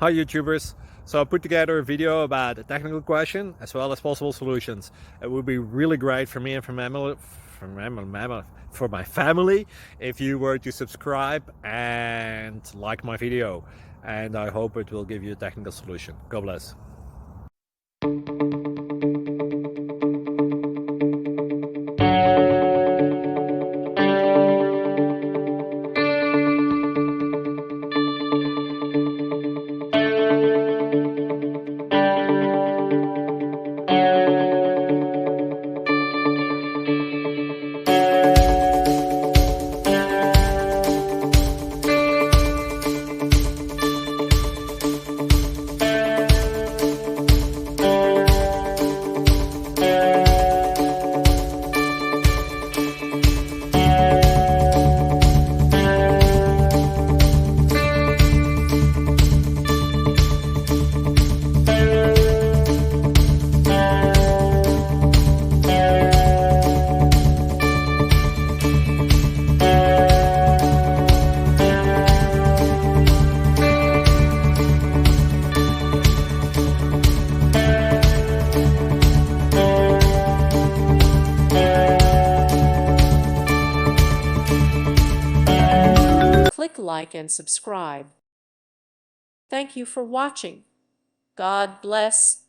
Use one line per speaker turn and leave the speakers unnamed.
Hi YouTubers! So I put together a video about a technical question as well as possible solutions. It would be really great for me and for my family if you were to subscribe and like my video, and I hope it will give you a technical solution. God bless.
Click like and subscribe. Thank you for watching. God bless.